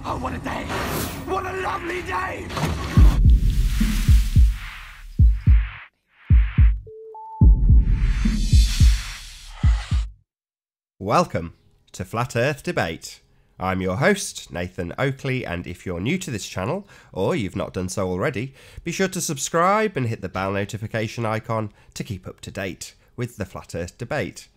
Oh, what a day! What a lovely day! Welcome to Flat Earth Debate. I'm your host, Nathan Oakley, and if you're new to this channel, or you've not done so already, be sure to subscribe and hit the bell notification icon to keep up to date with the Flat Earth Debate.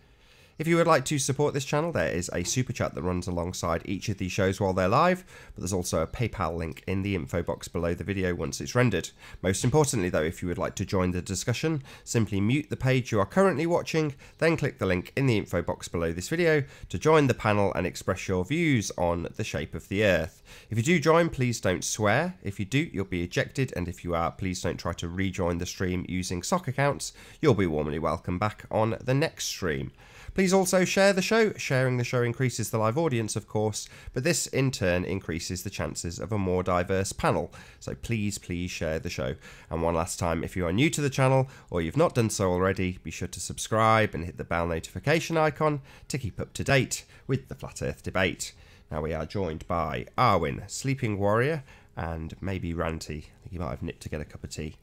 If you would like to support this channel, there is a super chat that runs alongside each of these shows while they're live, but there's also a PayPal link in the info box below the video once it's rendered. Most importantly though, if you would like to join the discussion, simply mute the page you are currently watching, then click the link in the info box below this video to join the panel and express your views on the shape of the Earth. If you do join, please don't swear. If you do, you'll be ejected, and if you are, please don't try to rejoin the stream using sock accounts. You'll be warmly welcome back on the next stream. Please also share the show. Sharing the show increases the live audience, of course, but this in turn increases the chances of a more diverse panel. So please share the show. And one last time, if you are new to the channel or you've not done so already, be sure to subscribe and hit the bell notification icon to keep up to date with the Flat Earth Debate. Now we are joined by Arwin, Sleeping Warrior, and maybe Ranty. I think he might have nipped to get a cup of tea.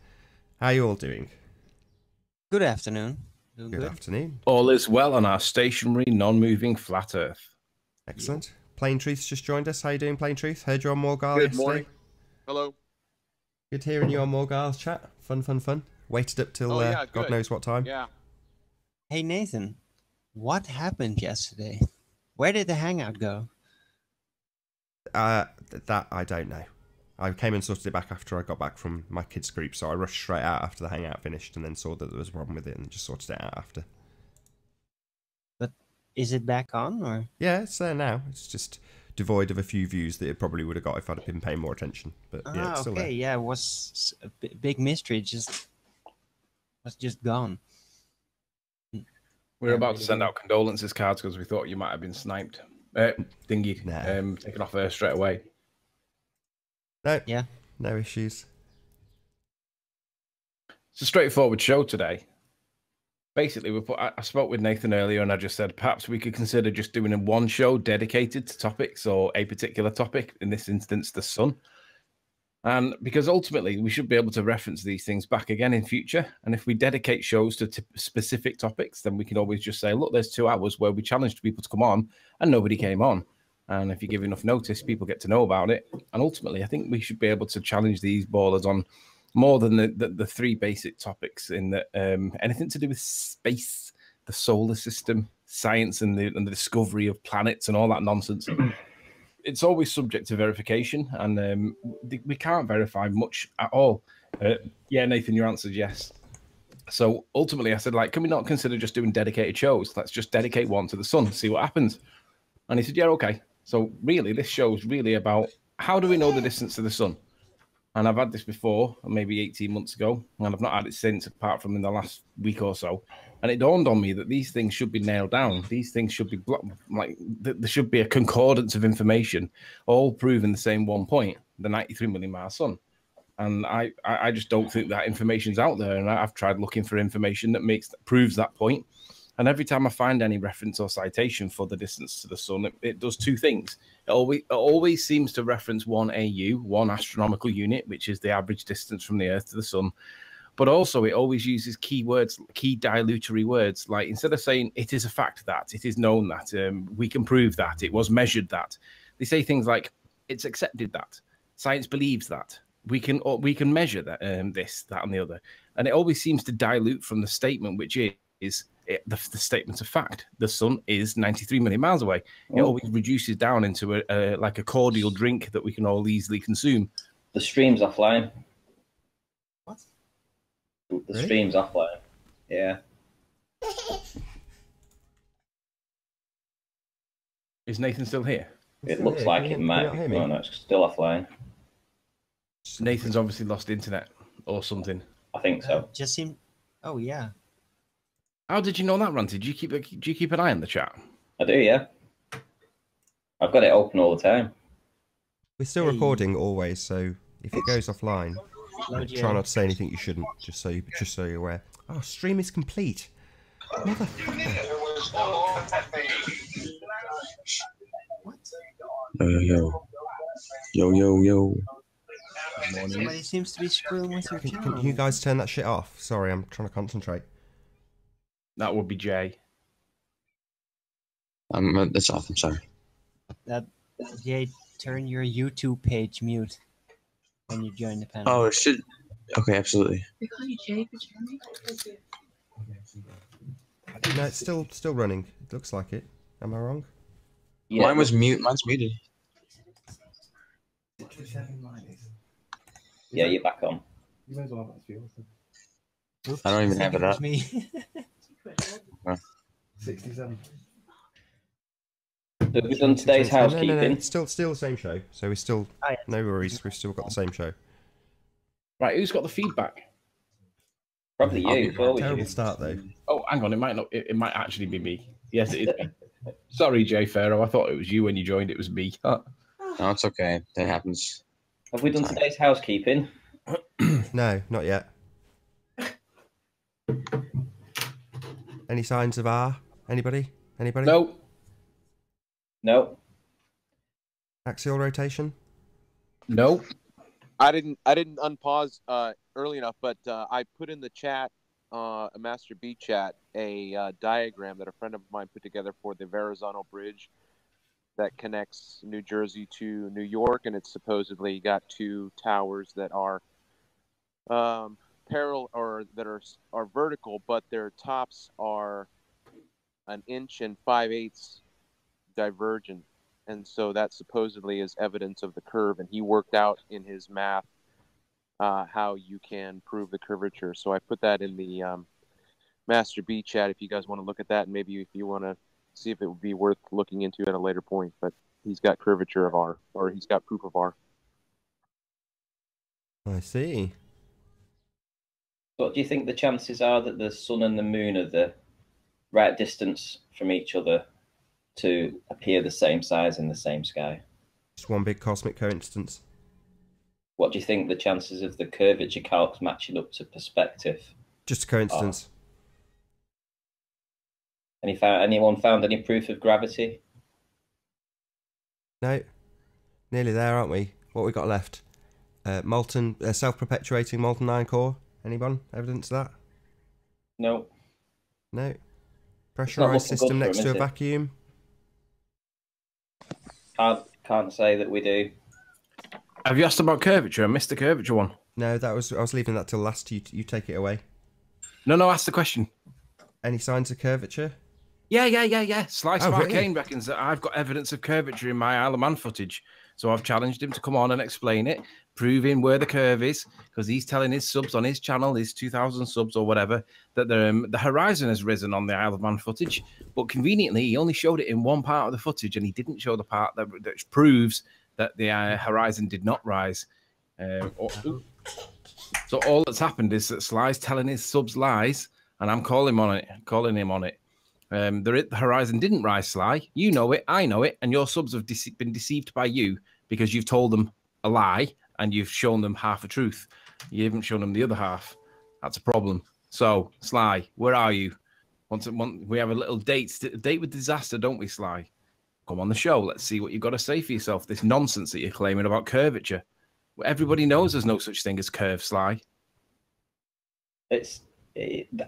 How are you all doing? Good afternoon. Good afternoon. All is well on our stationary, non-moving flat Earth. Excellent. Plain Truth's just joined us. How you doing, Plain Truth? Heard you on Morgal Good yesterday. morning. Hello. Good hearing you on Morgal's chat. Fun. Waited up till God knows what time. Yeah. Hey Nathan, what happened yesterday? Where did the hangout go? That I don't know. I came and sorted it back after I got back from my kids' group, so I rushed straight out after the hangout finished and then saw that there was a problem with it and just sorted it out after. But is it back on, or? Yeah, it's there now. It's just devoid of a few views that it probably would have got if I'd have been paying more attention. But yeah, it's still there. Yeah, it was a big mystery. Was just gone. We were about to send out condolences cards because we thought you might have been sniped. Taken off Earth straight away. No, yeah, no issues. It's a straightforward show today. Basically, I spoke with Nathan earlier and I just said perhaps we could consider just doing one show dedicated to topics or a particular topic, in this instance, the sun. And because ultimately we should be able to reference these things back again in future. And if we dedicate shows to specific topics, then we can always just say, look, there's 2 hours where we challenged people to come on and nobody came on. And if you give enough notice, people get to know about it. And ultimately, I think we should be able to challenge these ballers on more than the 3 basic topics in that anything to do with space, the solar system, science, and the discovery of planets and all that nonsense. It's always subject to verification, and we can't verify much at all. Yeah, Nathan, your answer is yes. So ultimately, I said, like, can we not consider just doing dedicated shows? Let's just dedicate one to the sun, see what happens. And he said, yeah, okay. So really, this show is really about how do we know the distance to the sun? And I've had this before, maybe 18 months ago, and I've not had it since, apart from in the last week or so. And it dawned on me that these things should be nailed down. These things should be there should be a concordance of information, all proving the same one point: the 93 million mile sun. And I just don't think that information's out there. And I've tried looking for information that proves that point. And every time I find any reference or citation for the distance to the sun, it does 2 things. It always seems to reference 1 AU, 1 astronomical unit, which is the average distance from the Earth to the sun. But also it always uses key words, key dilutory words. Like instead of saying it is a fact that, it is known that, we can prove that, it was measured that, they say things like it's accepted that, science believes that, we can measure that, this, that, and the other. And it always seems to dilute from the statement, which is the statement of fact. The sun is 93 million miles away. It always reduces down into like a cordial drink that we can all easily consume. The stream's offline. What? The stream's offline. Yeah. Is Nathan still here? It looks like it might be. No, no, it's still offline. Nathan's obviously lost internet or something. I think so. Just seemed. Oh yeah. How did you know that, Ranty? Do you keep an eye on the chat? I do, yeah. I've got it open all the time. We're still recording always, so if it goes offline, try not to say anything you shouldn't, just so you're aware. Oh, stream is complete. Motherfucker. What? Yo. Yo, yo, yo. Somebody seems to be screwing with your channel. Can you guys turn that shit off? Sorry, I'm trying to concentrate. That would be Jay. That's off. I'm sorry. Jay, turn your YouTube page mute when you join the panel. Oh, it should. Okay, absolutely. They call you Jay for Jeremy? No, it's still running. It looks like it. Am I wrong? Yeah, Mine was mute. Mine's muted. yeah, you're back on. You may as well have that fuel. Oops, I don't even think have it was up. me. 67. So we've done today's housekeeping. No, it's still the same show. So we still Oh, yeah. no worries. We've still got the same show. Right, who's got the feedback? Probably you. It's always Terrible you. start though. Oh, hang on, it might not. It might actually be me. Yes, it is me. Sorry, Jay Farrow. I thought it was you when you joined. It was me. No, it's okay. That happens. Have we done today's housekeeping? No, not yet. Any signs of R? Anybody? Anybody? No. No. Axial rotation? No. I didn't unpause early enough, but I put in the chat, a Master B chat, a diagram that a friend of mine put together for the Verrazano Bridge that connects New Jersey to New York, and it's supposedly got two towers that are parallel or that are vertical, but their tops are 1 inch and 5/8 divergent. And so that supposedly is evidence of the curve. And he worked out in his math how you can prove the curvature. So I put that in the Master B chat if you guys want to look at that. And maybe if you want to see if it would be worth looking into at a later point. But he's got curvature of R, or he's got proof of R. I see. What do you think the chances are that the sun and the moon are the right distance from each other to appear the same size in the same sky? Just one big cosmic coincidence. What do you think the chances of the curvature calcs matching up to perspective? Just a coincidence. Anyone found any proof of gravity? No. Nearly there, aren't we? What we got left? Molten, self-perpetuating molten iron core. Anyone? Evidence of that? No. No. Pressurized looking good system for next him, to a is it? vacuum. Can't say that we do. Have you asked about curvature? I missed the curvature one. No, I was leaving that till last. You take it away. No, ask the question. Any signs of curvature? Yeah. Sly Oh, Sparkane really? reckons that I've got evidence of curvature in my Isle of Man footage. So I've challenged him to come on and explain it, proving where the curve is, because he's telling his subs on his channel, his 2,000 subs or whatever, that the horizon has risen on the Isle of Man footage. But conveniently, he only showed it in one part of the footage, and he didn't show the part that proves that the horizon did not rise. So all that's happened is that Sly's telling his subs lies, and I'm calling him on it. The horizon didn't rise, Sly. You know it, I know it, and your subs have been deceived by you because you've told them a lie and you've shown them half a truth. You haven't shown them the other half. That's a problem. So, Sly, where are you? We have a little date with disaster, don't we, Sly? Come on the show. Let's see what you've got to say for yourself. This nonsense that you're claiming about curvature. Well, everybody knows there's no such thing as curve, Sly. I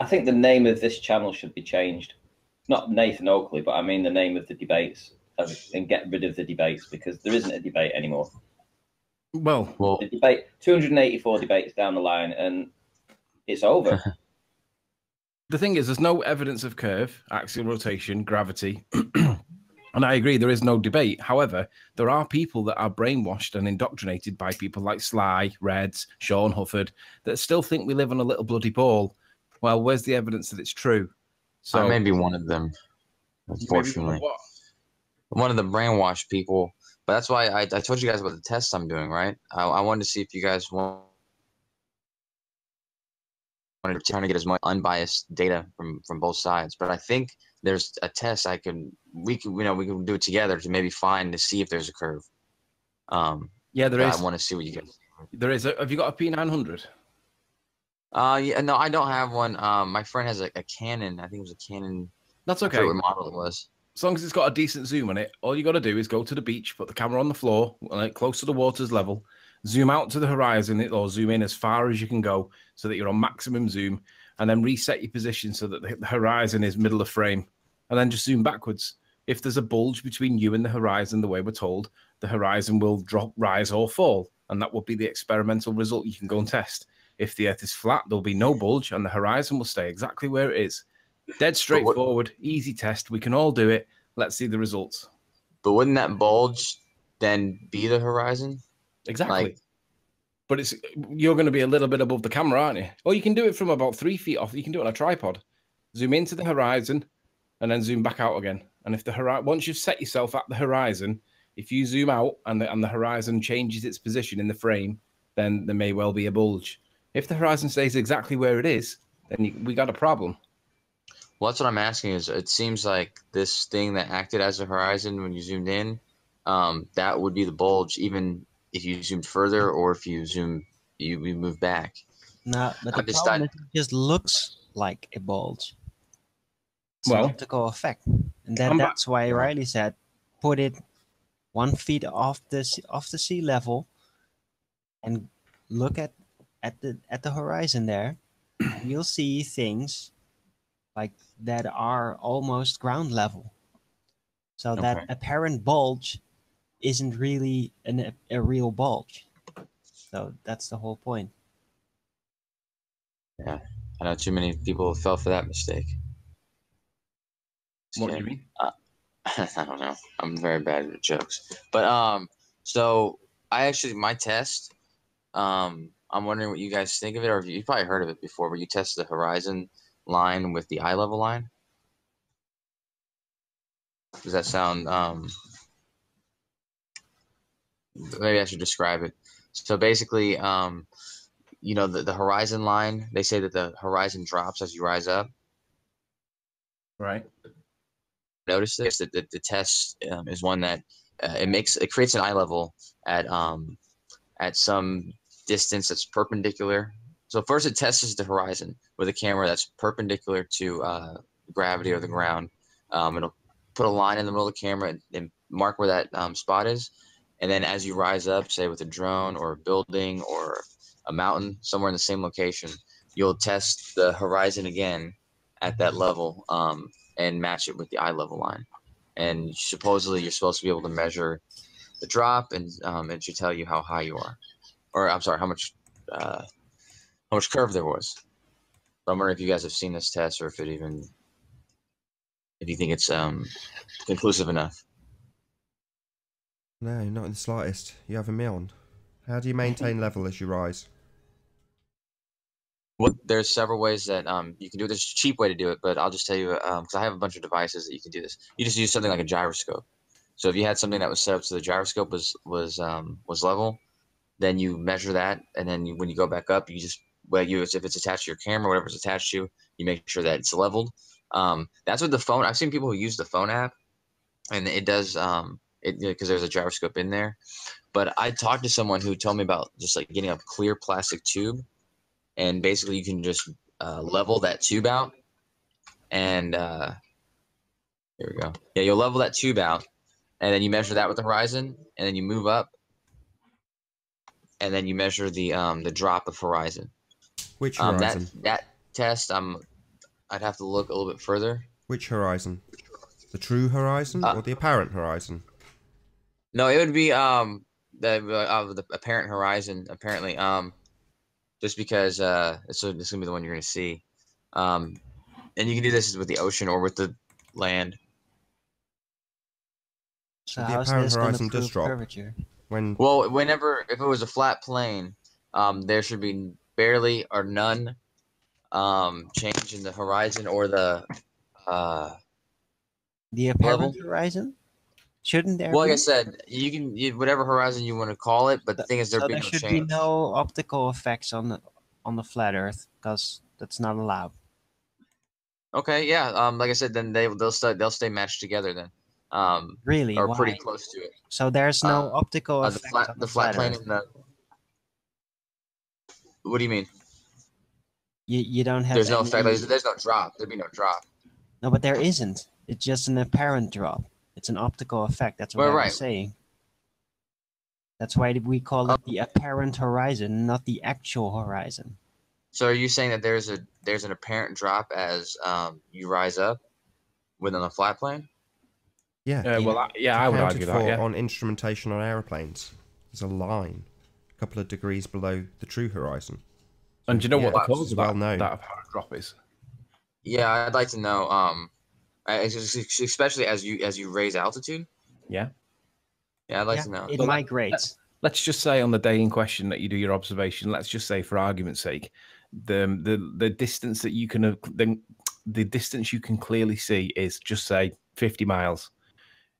think the name of this channel should be changed. Not Nathan Oakley, but I mean the name of the debates, and get rid of the debates, because there isn't a debate anymore. Well, the debate, 284 debates down the line, and it's over. The thing is, there's no evidence of curve, axial rotation, gravity. And I agree, there is no debate. However, there are people that are brainwashed and indoctrinated by people like Sly, Reds, Sean Hufford, that still think we live on a little bloody ball. Well, where's the evidence that it's true? So I may be one of them, unfortunately. One of the brainwashed people. But that's why I told you guys about the tests I'm doing, right? I wanted to see if you guys wanted to get as much unbiased data from both sides. But I think there's a test we can do it together to maybe to see if there's a curve. Yeah, there is. I want to see what you guys. There is. Have you got a P900? Yeah, no, I don't have one. My friend has a Canon. I think it was a Canon. That's I okay. forget what model it was. as long as it's got a decent zoom on it, all you got to do is go to the beach, put the camera on the floor, like close to the water's level, zoom out to the horizon or zoom in as far as you can go so that you're on maximum zoom, and then reset your position so that the horizon is middle of frame, and then just zoom backwards. If there's a bulge between you and the horizon, the way we're told, the horizon will drop, rise, or fall, and that will be the experimental result you can go and test. If the Earth is flat, there'll be no bulge, and the horizon will stay exactly where it is. Dead straightforward, easy test. We can all do it. Let's see the results. But wouldn't that bulge then be the horizon? Exactly. Like, but you're going to be a little bit above the camera, aren't you? Or you can do it from about 3 feet off. You can do it on a tripod. Zoom into the horizon and then zoom back out again. And if once you've set yourself at the horizon, if you zoom out and the horizon changes its position in the frame, then there may well be a bulge. If the horizon stays exactly where it is, then we got a problem. well, that's what I'm asking. Is it seems like this thing that acted as a horizon when you zoomed in, that would be the bulge, even if you zoomed further or if you move back. No, but the problem is it just looks like a bulge. It's an optical effect, and that's why Riley said, put it 1 feet off the sea level, and look at the horizon there. You'll see things like that are almost ground level. So that apparent bulge isn't really a real bulge. So that's the whole point. Yeah, I know too many people fell for that mistake. What do you mean? I don't know. I'm very bad at jokes. But so my test, I'm wondering what you guys think of it, or you probably heard of it before, where you test the horizon line with the eye level line. Does that sound maybe I should describe it. So basically, you know, the horizon line, they say that the horizon drops as you rise up. Right. Notice this, that the test is one that it creates an eye level at some distance that's perpendicular. So first it tests the horizon with a camera that's perpendicular to gravity or the ground. It'll put a line in the middle of the camera and mark where that spot is. And then as you rise up, say with a drone or a building or a mountain, somewhere in the same location, you'll test the horizon again at that level and match it with the eye level line. And supposedly you're supposed to be able to measure the drop, and it should tell you how high you are. Or I'm sorry, how much curve there was. So I'm wondering if you guys have seen this test, or if you think it's conclusive enough. No, not in the slightest. You have a me on. How do you maintain level as you rise? Well, there's several ways that you can do it. There's a cheap way to do it, but I'll just tell you because I have a bunch of devices that you can do this. You just use something like a gyroscope. So if you had something that was set up so the gyroscope was level, then you measure that, and then when you go back up, you just if it's attached to your camera, whatever's attached to, you make sure that it's leveled. That's what the phone. I've seen people who use the phone app, and it does because there's a gyroscope in there. But I talked to someone who told me about just like getting a clear plastic tube, and basically you can just level that tube out, and here we go. Yeah, you'll level that tube out, and then you measure that with the horizon, and then you move up, and then you measure the drop of horizon. Which horizon? That test, I'd have to look a little bit further. Which horizon? The true horizon or the apparent horizon? No, it would be the apparent horizon. Apparently, just because this is gonna be the one you're gonna see, and you can do this with the ocean or with the land. So the how's apparent this horizon gonna does prove drop. curvature? If it was a flat plane, there should be barely or none change in the horizon or the apparent level. horizon? Shouldn't there Well, be? like I said, you can whatever horizon you want to call it, but the thing is there there no should change. be no optical effects on the flat Earth, because that's not allowed. Okay, yeah. Like I said, then they'll stay matched together then. Really? Or Why? pretty close to it. So there's no optical The effect on the flat plane Earth. and the. What do you mean? You don't have. There's no effect. There's no drop. There'd be no drop. No, but there isn't. It's just an apparent drop. It's an optical effect. That's what I was saying. That's why we call it the apparent horizon, not the actual horizon. So are you saying that there's an apparent drop as you rise up within a flat plane? Yeah. Well, I would argue that. Yeah. On instrumentation on aeroplanes, there's a line, a couple of degrees below the true horizon. And do you know what the cause of that apparent drop is? Yeah, I'd like to know. Especially as you raise altitude. Yeah. Yeah, I'd like to know. It migrates. Let's just say on the day in question that you do your observation, let's just say for argument's sake, the distance that you can the distance you can clearly see is just say 50 miles.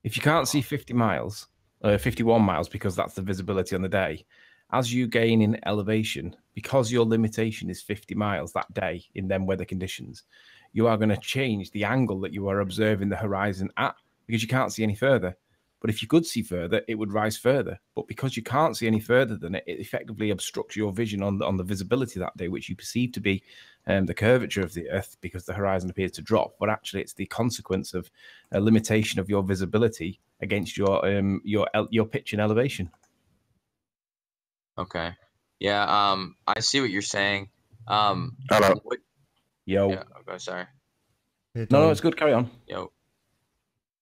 If you can't see 50 miles, 51 miles, because that's the visibility on the day, as you gain in elevation, because your limitation is 50 miles that day in them weather conditions, you are going to change the angle that you are observing the horizon at, because you can't see any further. But if you could see further, it would rise further. But because you can't see any further than it, it effectively obstructs your vision on the visibility that day, which you perceive to be the curvature of the Earth, because the horizon appears to drop. But actually, it's the consequence of a limitation of your visibility against your pitch and elevation. Okay. Yeah. I see what you're saying. Hello. Yo. Yeah, okay, sorry. No, it's good. Carry on. Yo.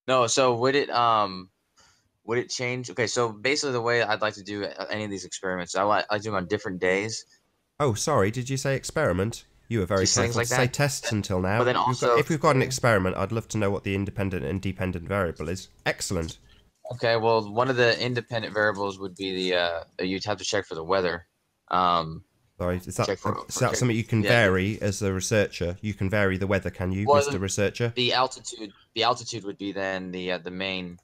No. So would it change? Okay. So basically, the way I'd like to do any of these experiments, I do them on different days. Oh, sorry. Did you say experiment? You were very Just careful like to say tests until now. But then also, if we've got an experiment, I'd love to know what the independent and dependent variable is. Excellent. Okay, well, one of the independent variables would be the you'd have to check for the weather. Sorry, is that something you can vary as a researcher? You can vary the weather, can you, Mr. Researcher? The altitude would be then the main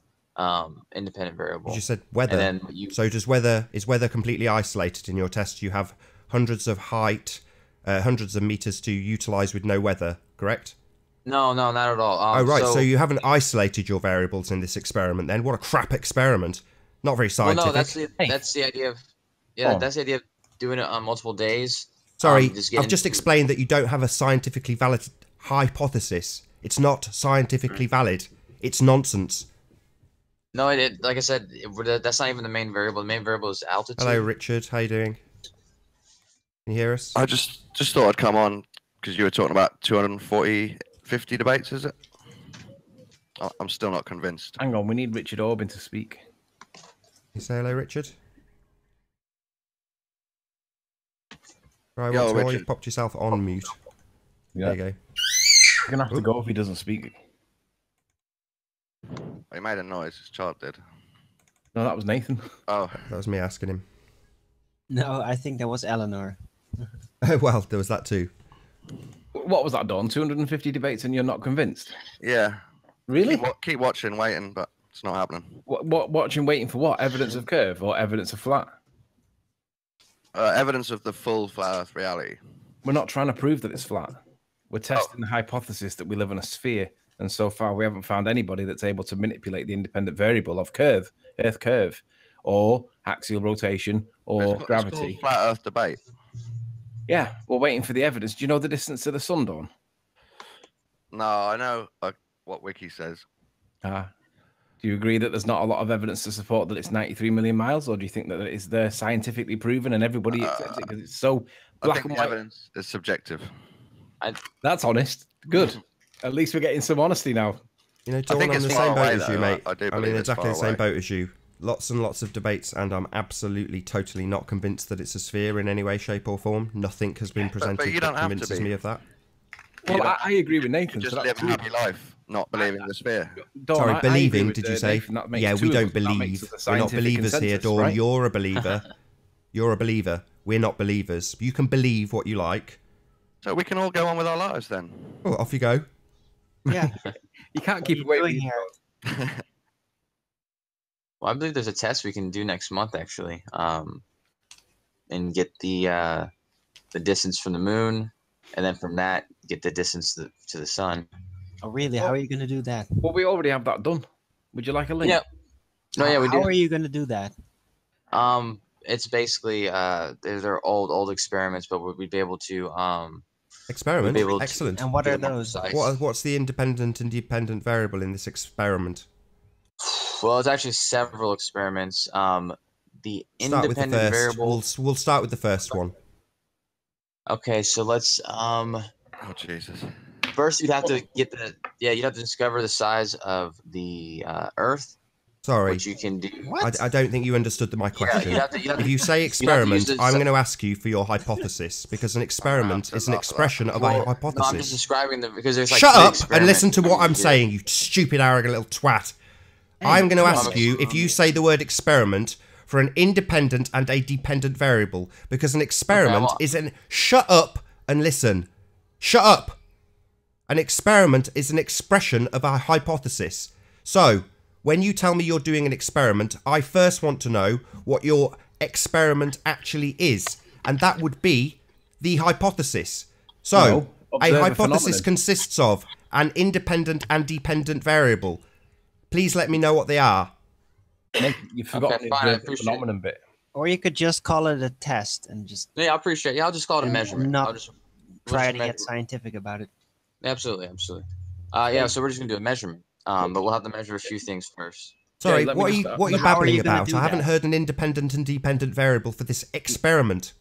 independent variable. You just said weather. And then So is weather completely isolated in your test? You have hundreds of meters to utilize with no weather, correct? No, not at all. Oh, right. So you haven't isolated your variables in this experiment then? What a crap experiment. Not very scientific. Well, no, that's the idea of... Yeah, that's the idea of doing it on multiple days. Sorry, I've just explained that you don't have a scientifically valid hypothesis. It's not scientifically valid. It's nonsense. No, like I said, that's not even the main variable. The main variable is altitude. Hello, Richard. How you doing? Can you hear us? I just thought I'd come on because you were talking about 250 debates, is it? I'm still not convinced. Hang on, we need Richard Orbin to speak. Can you say hello, Richard? Right, once more, you've popped yourself on mute. Yeah. There you go. You're going to have to go if he doesn't speak. He made a noise, his child did. No, that was Nathan. Oh. That was me asking him. No, I think that was Eleanor. Well, there was that too. What was that, Dawn? 250 debates and you're not convinced? Yeah. Really? Keep watching, waiting, but it's not happening. What watching, waiting for what? Evidence of curve or evidence of flat? Evidence of the full flat Earth reality. We're not trying to prove that it's flat. We're testing the hypothesis that we live on a sphere, and so far we haven't found anybody that's able to manipulate the independent variable of curve, Earth curve, or axial rotation, or gravity. It's called flat Earth debate. Yeah, we're waiting for the evidence. Do you know the distance to the sun, Dawn? No, I know what Wiki says. Do you agree that there's not a lot of evidence to support that it's 93 million miles, or do you think that it is there scientifically proven and everybody accepts it because it's so black and white? Evidence is subjective. That's honest. Good. At least we're getting some honesty now. You know, Dawn, I'm in the same boat as you, mate. I'm in exactly the same away. boat as you. Lots and lots of debates, and I'm absolutely, totally not convinced that it's a sphere in any way, shape, or form. Nothing has been presented that convinces me of that. Well, I agree with Nathan. You just live a happy life, not believing in the sphere. Dawn, Sorry, believing, did you say? Yeah, we don't believe. We're not believers here, Dawn. Right? You're a believer. You're a believer. We're not believers. You can believe what you like. So we can all go on with our lives then. Oh, off you go. Yeah. You can't keep away here. Well, I believe there's a test we can do next month, actually, and get the distance from the moon, and then from that get the distance to the sun. Oh, really? How are you going to do that? Well, we already have that done. Would you like a link? Yeah. No, yeah, we do. How are you going to do that? It's basically they're old experiments, but we'd be able to Experiment. We'll be able to Excellent. And what get are it more those? precise. What's the independent and dependent variable in this experiment? Well, it's actually several experiments. The Start with the independent first. variable. We'll start with the first one. Okay, so let's Oh Jesus. first you'd have to get you'd have to discover the size of the Earth, Sorry, which you can do. I don't think you understood my question. you'd have to- If you say use experiment, the- I'm going to ask you for your hypothesis, because an experiment is an expression of a No, I'm just hypothesis. describing because there's like Shut three up and experiments listen to what you I'm can do. saying, you stupid, arrogant little twat. I'm going to ask you if you say the word experiment for an independent and a dependent variable, because an experiment is an... Shut up and listen. Shut up. An experiment is an expression of a hypothesis. So, when you tell me you're doing an experiment, I first want to know what your experiment actually is, and that would be the hypothesis. So, a hypothesis consists of an independent and dependent variable. Please let me know what they are. You forgot Okay, fine, I the appreciate phenomenon bit. Or you could just call it a test and just Yeah, I appreciate it. Yeah, I'll just call it a And measurement. not I'll just try just to measure get scientific about it. Absolutely. Yeah, so we're just gonna do a measurement. But we'll have to measure a few things first. Sorry, let me what are just you start. what are you How are babbling you gonna about? do I haven't that? heard an independent and dependent variable for this experiment.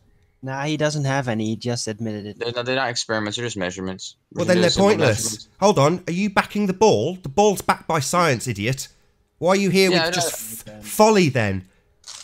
Nah, he doesn't have any. He just admitted it. They're not experiments. They're just measurements. Well, then they're pointless. Hold on, are you backing the ball? The ball's backed by science, idiot. Why are you here with just folly then?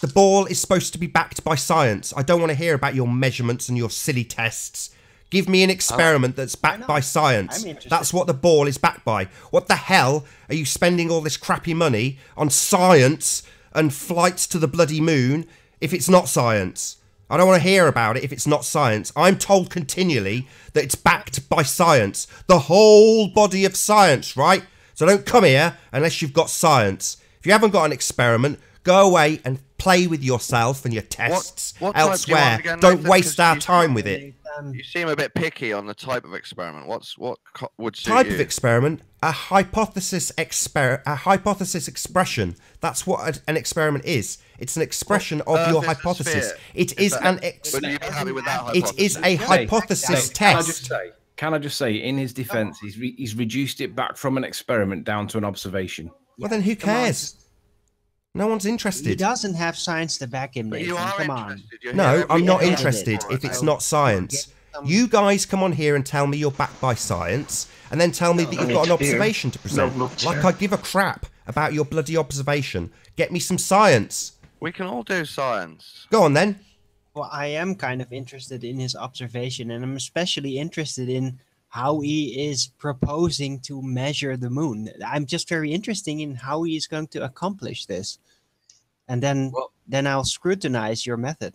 The ball is supposed to be backed by science. I don't want to hear about your measurements and your silly tests. Give me an experiment that's backed by science. That's what the ball is backed by. What the hell are you spending all this crappy money on science and flights to the bloody moon if it's not science? I don't want to hear about it if it's not science. I'm told continually that it's backed by science. The whole body of science, right? So don't come here unless you've got science. If you haven't got an experiment, go away and play with yourself and your tests what type do you want elsewhere. again, Don't Nathan? waste 'Cause our you- time with it. You seem a bit picky on the type of experiment. What would suit Type you? of experiment, a hypothesis expression. That's what an experiment is. It's an expression of your Earth is a hypothesis. sphere. It is an Would you be happy with that it hypothesis? is a hypothesis test. Can I just say, in his defense, he's reduced it back from an experiment down to an observation. Well, then who cares? No one's He interested. doesn't have science to back him, But Nathan. you are Come on. interested. You No, hear I'm not every interested edited if it's for it. not science. You guys come on here and tell me you're backed by science, and then tell me that you've got an observation to present. Like I give a crap about your bloody observation. Get me some science. We can all do science. Go on then. Well, I am kind of interested in his observation, and I'm especially interested in how he is proposing to measure the moon. I'm just very interested in how he is going to accomplish this. And then I'll scrutinize your method.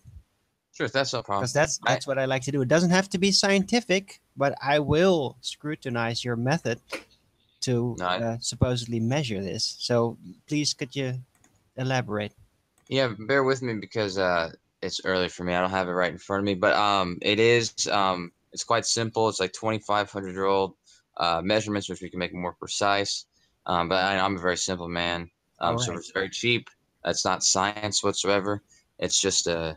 Sure, that's no problem. Because that's what I like to do. It doesn't have to be scientific, but I will scrutinize your method to supposedly measure this. So please, could you elaborate? Yeah, bear with me because it's early for me. I don't have it right in front of me, but it is it's quite simple. It's like 2,500-year-old measurements, which we can make more precise. But I'm a very simple man, so it's very cheap. It's not science whatsoever. It's just a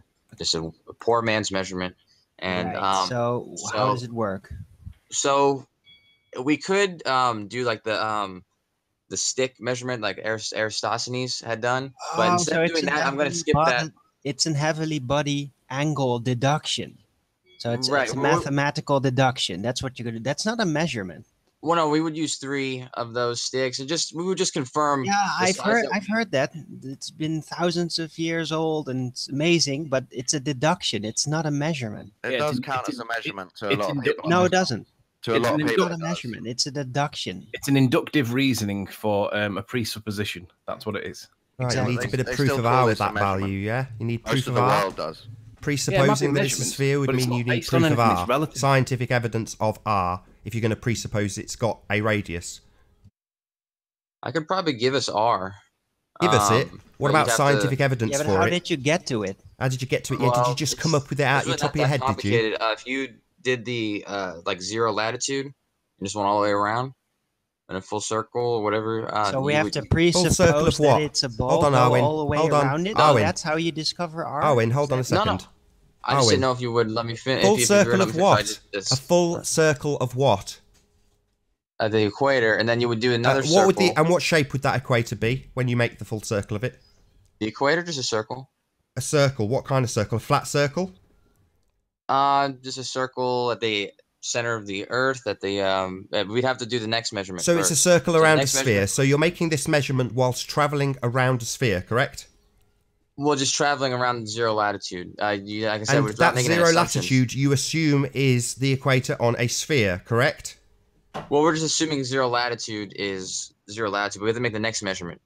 poor man's measurement. And so how does it work? So we could do like the stick measurement, like Aristophanes had done. But instead of doing that, I'm going to skip that. It's an heavily body angle deduction. So it's a mathematical deduction. That's what you're going to do. That's not a measurement. Well, no, we would use 3 of those sticks, and we would just confirm. Yeah, I've heard that. It's been thousands of years old, and it's amazing. But it's a deduction. It's not a measurement. It does count as a measurement to a lot of people. No, it doesn't. To a lot of people, it's not a measurement. It's a deduction. It's an inductive reasoning for a presupposition. That's what it is. Right, you need a bit of proof of R with that value, yeah? You need proof of R. does. Presupposing that it's a sphere would mean you need proof of R. Scientific evidence of R, if you're going to presuppose it's got a radius. I could probably give us R. Give us it. What about scientific evidence for it? How did you get to it? How did you get to it? Did you just come up with it out your top of your head, did you? If you did the like 0 latitude, you just went all the way around in a full circle or whatever. So we have to presuppose that it's a ball all the way around it? That's how you discover R? Owen, hold on a second. I just didn't know if you would let me finish. Full circle of what? A full circle of what? The equator, and then you would do another what circle. Would and what shape would that equator be when you make the full circle of it? The equator, just a circle. A circle. What kind of circle? A flat circle? Just a circle at the center of the Earth. At the we'd have to do the next measurement. So first. it's a circle around a sphere. Measurement. So you're making this measurement whilst traveling around a sphere, correct? Well, just traveling around 0 latitude. Like I said, and we're that making 0 latitude you assume is the equator on a sphere, correct? Well, we're just assuming 0 latitude is 0 latitude. But we have to make the next measurement.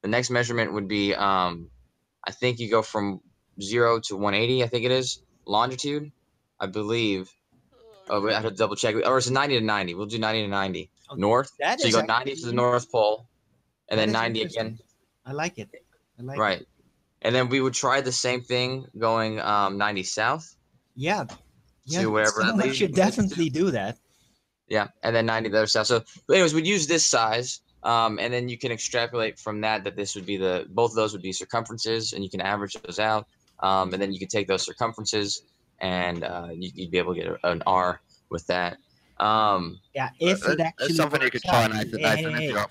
The next measurement would be, I think you go from 0 to 180. I think it is longitude, I believe. Oh, we have to double check. Or it's 90 to 90. We'll do 90 to 90 north. So you go 90 to the North Pole, and then 90 again. I like it. I like right. And then we would try the same thing going 90 south. Yeah. To whatever that leads. We should definitely do that. Yeah, and then 90 the other south. So, but anyways, we'd use this size, and then you can extrapolate from that this would be both of those would be circumferences, and you can average those out, and then you can take those circumferences, and you'd be able to get an R with that. Yeah, if it actually something you could try, Nathan,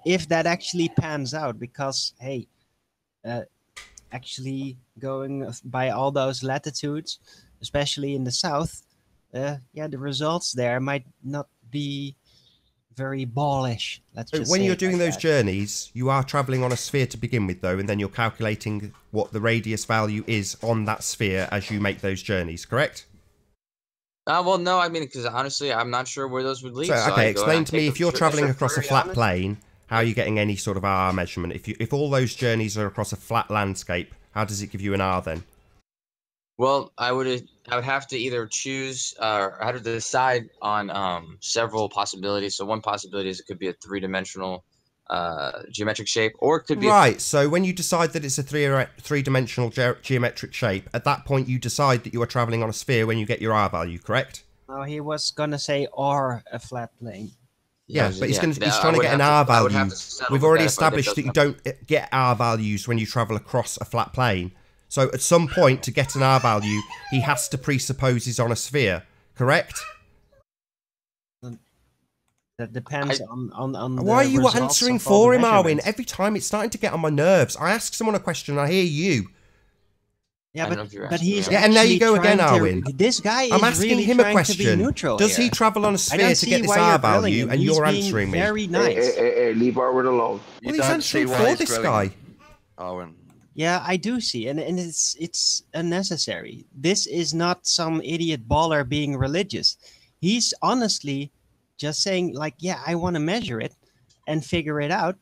if that actually pans out, because hey, actually going by all those latitudes, especially in the south, yeah, the results there might not be very ballish. Let's just when say you're it doing like those that. journeys, you are traveling on a sphere to begin with, though, and then you're calculating what the radius value is on that sphere as you make those journeys, correct? Well, no, I mean, because honestly, I'm not sure where those would lead. So, okay, explain to me, if you're traveling across a flat plane, how are you getting any sort of R measurement? If all those journeys are across a flat landscape, how does it give you an R then? Well, I would have to either choose or I have to decide on several possibilities. So one possibility is it could be a three-dimensional geometric shape, or it could be right. So when you decide that it's a three-dimensional geometric shape, at that point you decide that you are traveling on a sphere when you get your R value, correct? No, he was gonna say or a flat plane. Yeah, but he's trying to get an R value. We've already established that you don't get R values when you travel across a flat plane. So at some point, to get an R value, he has to presuppose he's on a sphere, correct? That depends on Why are you answering for him, Arwin? Every time it's starting to get on my nerves. I ask someone a question, I hear you. Yeah, but he's and there you go again, Arwin. This guy is I'm asking really him a question. Does he travel on a sphere to get this R value? And you're answering me. Very nice. Hey, leave Arwin alone. Well, he's answering for this guy. Arwin. Yeah, I do see, and it's unnecessary. This is not some idiot baller being religious. He's honestly just saying, like, yeah, I want to measure it and figure it out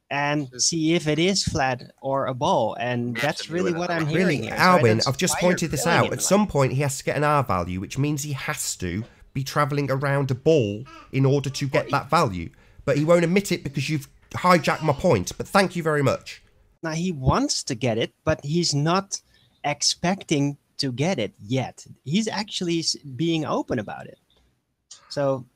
and see if it is flat or a ball, and that's really what I'm hearing. Really, Alwyn, I've just pointed this out. At some point, he has to get an R value, which means he has to be traveling around a ball in order to get that value. But he won't admit it because you've hijacked my point. But thank you very much. Now, he wants to get it, but he's not expecting to get it yet. He's actually being open about it. So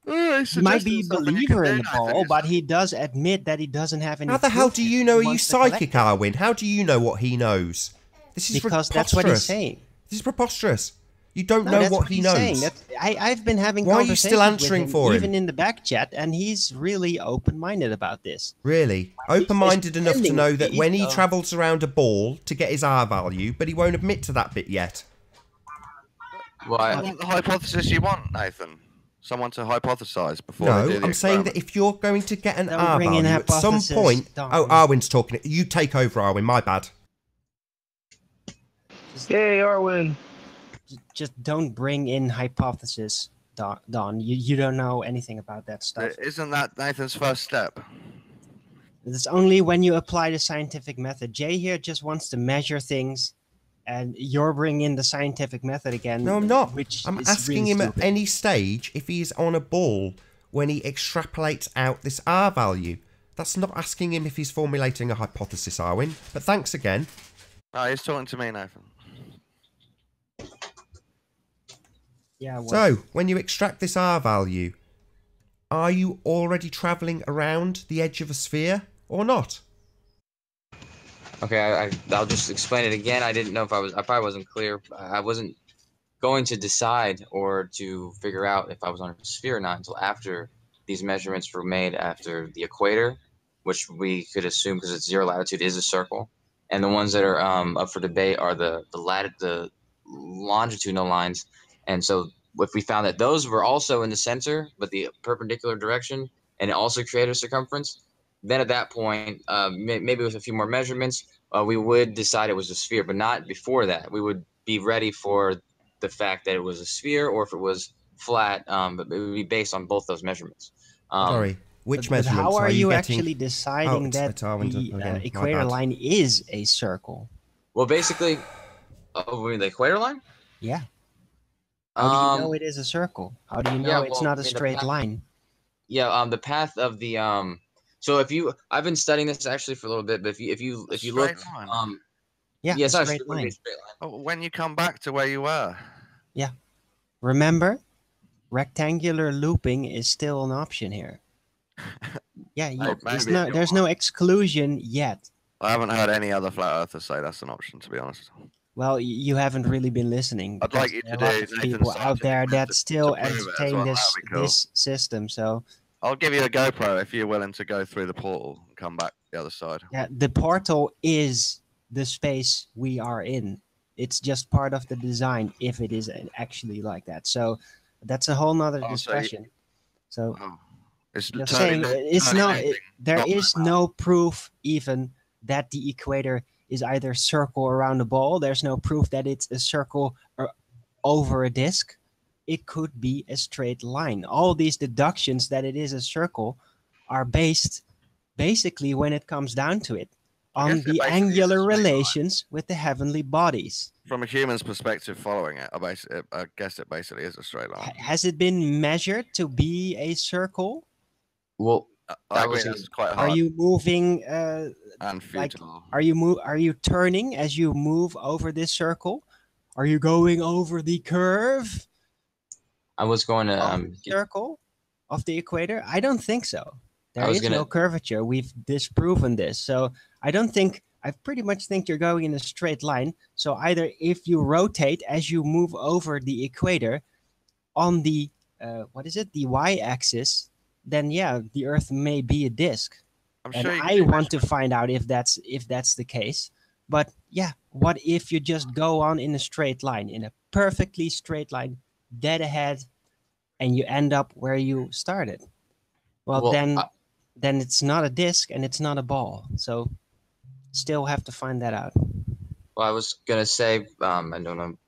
he might be a believer in the ball, but he does admit that he doesn't have any. How the hell do you know? Are you psychic, Arwin? How do you know what he knows? This is because preposterous. That's what he's saying. This is preposterous. You don't know what he knows. I've been having Why are you still answering with him, for him? even in the back chat, and he's really open-minded about this. Really? Open-minded enough to know that when he travels around a ball to get his R value, but he won't admit to that bit yet. What the hypothesis you want, Nathan? Someone to hypothesize before they do the I'm saying that if you're going to get an R bring in value at some point... Oh, Arwin's talking. You take over, Arwin. My bad. Hey, Arwin. Just don't bring in hypothesis, Don. You don't know anything about that stuff. Isn't that Nathan's first step? It's only when you apply the scientific method. Jay here just wants to measure things, and you're bringing in the scientific method again. No, I'm not. I'm asking really him stupid. at any stage if he's on a ball when he extrapolates out this R value. That's not asking him if he's formulating a hypothesis, Arwin. But thanks again. No, he's talking to me, Nathan. Yeah. Well, So, when you extract this R value, are you already travelling around the edge of a sphere or not? Okay, I'll just explain it again. I didn't know if I probably wasn't clear. I wasn't going to decide or to figure out if I was on a sphere or not until after these measurements were made after the equator, which we could assume because it's 0 latitude is a circle, and the ones that are up for debate are the longitudinal lines. And so if we found that those were also in the center but the perpendicular direction and it also created a circumference, then at that point, maybe with a few more measurements, we would decide it was a sphere, but not before that. We would be ready for the fact that it was a sphere or if it was flat, but it would be based on both those measurements. Sorry, which But how measurements are you you getting? actually deciding that the equator line is a circle? Well, basically, we mean the equator line? Yeah. How do you know it is a circle? How do you know it's not a straight line? Yeah, the path of the so if you I've been studying this actually for a little bit, but if you look line. yeah, it's not a straight line. straight line. Oh, when you come back to where you were. Yeah. Remember, rectangular looping is still an option here. Yeah, there's no exclusion yet. I haven't heard any other flat earthers say that's an option, to be honest. Well, you haven't really been listening. I'd like you to there are a lot of people out there that still entertain this system. So I'll give you a GoPro if you're willing to go through the portal and come back the other side. Yeah, the portal is the space we are in. It's just part of the design if it is actually like that. So that's a whole nother discussion. So it's just saying it's not. There is no proof even that the equator is either a circle around a ball. There's no proof that it's a circle over a disc. It could be a straight line. All these deductions that it is a circle are based, basically, when it comes down to it, on the angular relations with the heavenly bodies. From a human's perspective, following it, I guess it basically is a straight line. Has it been measured to be a circle? Well, that's quite hard. Are you moving? And futile. Are you turning as you move over this circle? Are you going over the curve? I was going to circle of the equator. I don't think so. There is no curvature. We've disproven this. So I don't think. I pretty much think you're going in a straight line. So either if you rotate as you move over the equator on the the y-axis, then yeah, the Earth may be a disc. I want to find out if that's the case. But yeah, what if you just go on in a straight line, in a perfectly straight line, dead ahead, and you end up where you started? Well, then it's not a disc and it's not a ball. So still have to find that out. Well, I was gonna say, I don't know.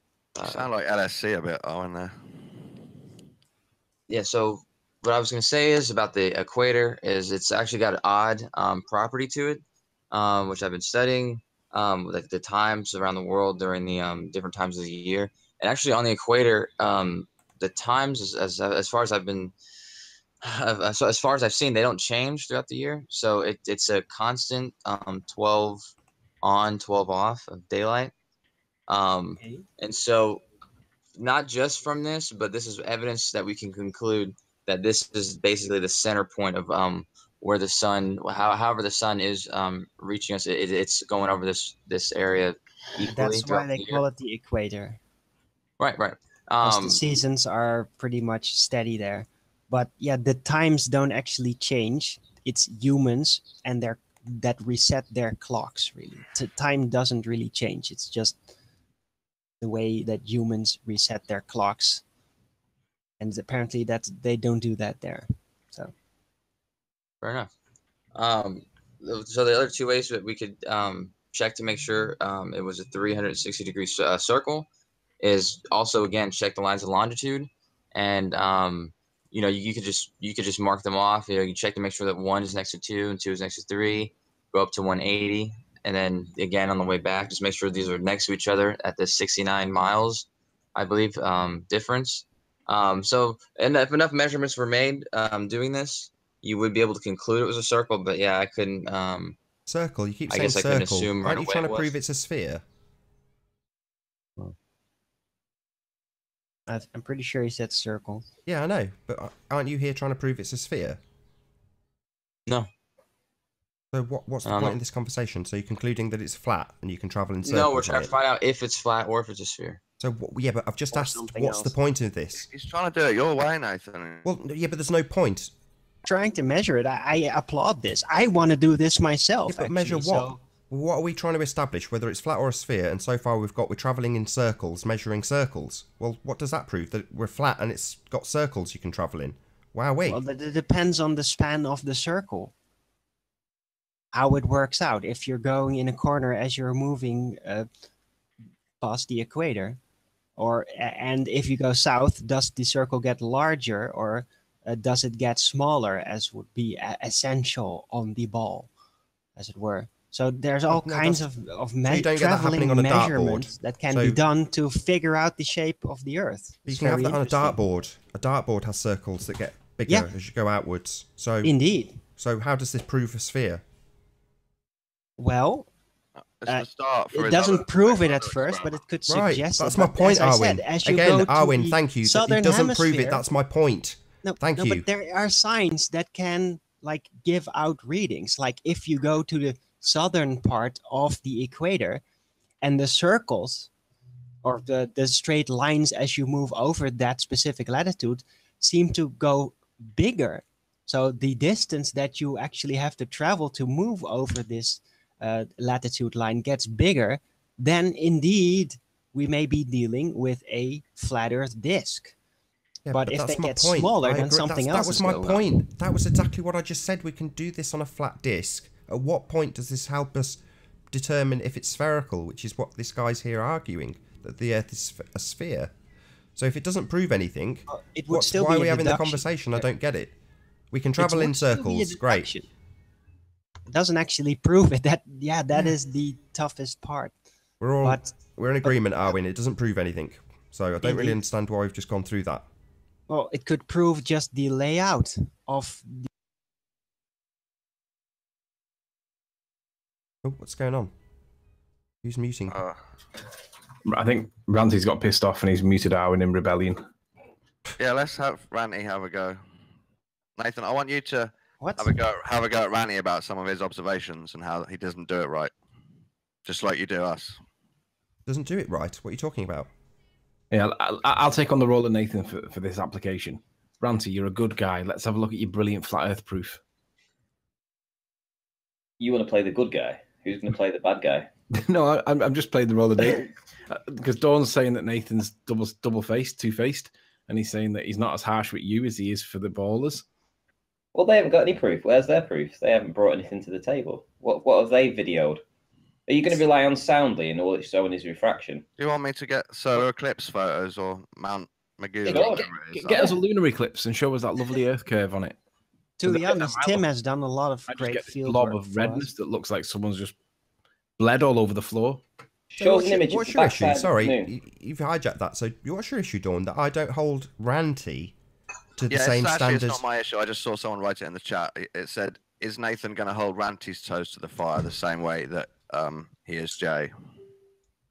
Sound like LSC a bit, Owen. There. Yeah. So what I was gonna say is about the equator is it's actually got an odd property to it, which I've been studying, like the times around the world during the different times of the year, and actually on the equator, the times as far as I've been. So as far as I've seen, they don't change throughout the year. So it's a constant 12 on, 12 off of daylight. And so not just from this, but this is evidence that we can conclude that this is basically the center point of where the sun, however the sun is reaching us, it's going over this area equally. That's why they call it the equator. Right. Because the seasons are pretty much steady there. But yeah, the times don't actually change. It's humans and that reset their clocks, really. Time doesn't really change. It's just the way that humans reset their clocks. And apparently they don't do that there. So fair enough. So the other two ways that we could check to make sure it was a 360-degree circle is also, again, check the lines of longitude. And you could just mark them off. You check to make sure that 1 is next to 2 and 2 is next to 3. Go up to 180, and then again on the way back, just make sure these are next to each other at the 69 miles, I believe, difference. So, and if enough measurements were made doing this, you would be able to conclude it was a circle. But yeah, I couldn't. Circle. You keep saying circle. I couldn't assume. Aren't you trying to prove it's a sphere? I'm pretty sure he said circle. Yeah, I know. But aren't you here trying to prove it's a sphere? No. So what's the point in this conversation? So you're concluding that it's flat and you can travel in circles? No, we're trying to find out if it's flat or if it's a sphere. So yeah, but I've just asked, what's the point of this? He's trying to do it your way, Nathan. Well, yeah, but there's no point. Trying to measure it, I applaud this. I want to do this myself. Yeah, but measure what? So... What are we trying to establish? Whether it's flat or a sphere? And so far we're travelling in circles, measuring circles. Well, what does that prove? That we're flat and it's got circles you can travel in. Wowee. Well, it depends on the span of the circle. How it works out. If you're going in a corner as you're moving past the equator, and if you go south, does the circle get larger or does it get smaller, as would be essential on the ball, as it were? So there's all kinds of traveling measurements that can be done to figure out the shape of the Earth. You can have that on a dartboard. A dartboard has circles that get bigger as you go outwards. So indeed. So how does this prove a sphere? Well, it doesn't prove it at first, but it could suggest. Right, that's my point, Arwin. Again, Arwin, thank you. It doesn't prove it. That's my point. Thank you. But there are signs that can give out readings. Like if you go to the southern part of the equator and the circles or the straight lines as you move over that specific latitude seem to go bigger. So the distance that you actually have to travel to move over this latitude line gets bigger, then indeed we may be dealing with a flat Earth disk. Yeah, but if they get smaller, then something else is going on. That was my point. That was exactly what I just said. We can do this on a flat disk. At what point does this help us determine if it's spherical, which is what this guy's here arguing, that the Earth is a sphere? So if it doesn't prove anything, why are we having the conversation? I don't get it. We can travel in circles, great. It doesn't actually prove it. That is the toughest part. We're in agreement, Arwin. It doesn't prove anything. So I don't really understand why we've just gone through that. Well, it could prove just the layout of the... Oh, what's going on? Who's muting? I think Ranty's got pissed off and he's muted Arwin in rebellion. Yeah, let's have Ranty have a go. Nathan, I want you to have a go at Ranty about some of his observations and how he doesn't do it right. Just like you do us. Doesn't do it right? What are you talking about? Yeah, I'll take on the role of Nathan for this application. Ranty, you're a good guy. Let's have a look at your brilliant flat Earth proof. You want to play the good guy? Who's going to play the bad guy? No, I'm just playing the role of Nathan. Because Dawn's saying that Nathan's double-faced, two-faced, and he's saying that he's not as harsh with you as he is for the ballers. Well, they haven't got any proof. Where's their proof? They haven't brought anything to the table. What have they videoed? Are you going to rely on Soundly and all it's showing is refraction? Do you want me to get solar eclipse photos or Mount Magoo? Get us a lunar eclipse and show us that lovely Earth curve on it. To be honest, Tim has done a lot of great field work. A blob of redness that looks like someone's just bled all over the floor. Show an image. What's your issue? Sorry, you've hijacked that. So what's your issue, Dawn? That I don't hold Ranty to the same standards? It's not my issue. I just saw someone write it in the chat. It said, "Is Nathan going to hold Ranty's toes to the fire the same way that he is Jay?"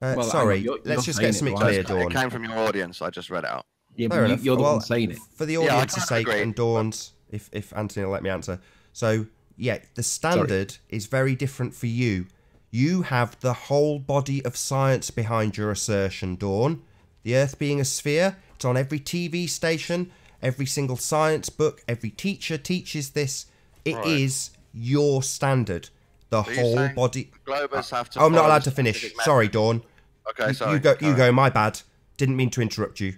Sorry, let's just get something clear, Dawn. It came from your audience. I just read it out. Yeah, but you're the one saying it. For the audience's sake and Dawn's, if Anthony will let me answer. So, yeah, the standard is very different for you. You have the whole body of science behind your assertion, Dawn. The Earth being a sphere, it's on every TV station, every single science book, every teacher teaches this. It is your standard. The whole body. Globers have to. I'm not allowed to finish. Sorry, Dawn. Okay, sorry. You go. My bad. Didn't mean to interrupt you.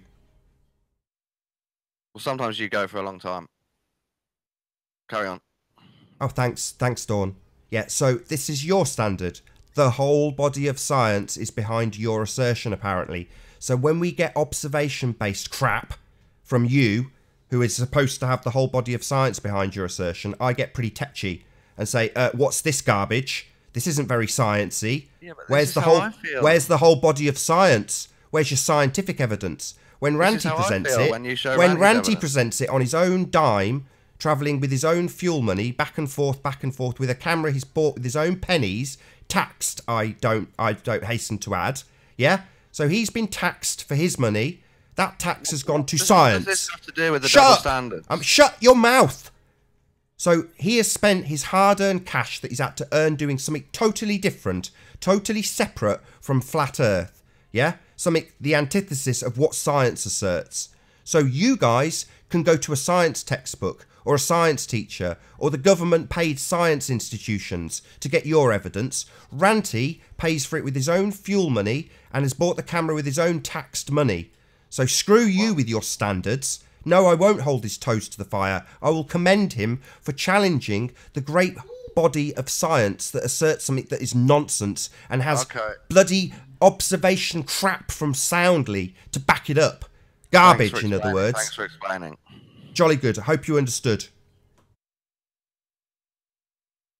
Well, sometimes you go for a long time. Carry on. Oh, thanks, Dawn. Yeah. So this is your standard. The whole body of science is behind your assertion, apparently. So when we get observation-based crap from you, who is supposed to have the whole body of science behind your assertion, I get pretty tetchy and say, what's this garbage? This isn't very sciencey. Yeah, where's the whole body of science? Where's your scientific evidence? When Ranty presents it on his own dime, travelling with his own fuel money, back and forth with a camera he's bought with his own pennies, taxed, I don't hasten to add. Yeah? So he's been taxed for his money. That tax has gone to science. What does this have to do with the double standards? Shut your mouth. So he has spent his hard-earned cash that he's had to earn doing something totally different, totally separate from flat Earth. Yeah? Something, the antithesis of what science asserts. So you guys can go to a science textbook or a science teacher or the government-paid science institutions to get your evidence. Ranty pays for it with his own fuel money and has bought the camera with his own taxed money. So screw you with your standards. No, I won't hold his toes to the fire. I will commend him for challenging the great body of science that asserts something that is nonsense and has bloody observation crap from Soundly to back it up. Garbage, in other words. Thanks for explaining. Jolly good. I hope you understood.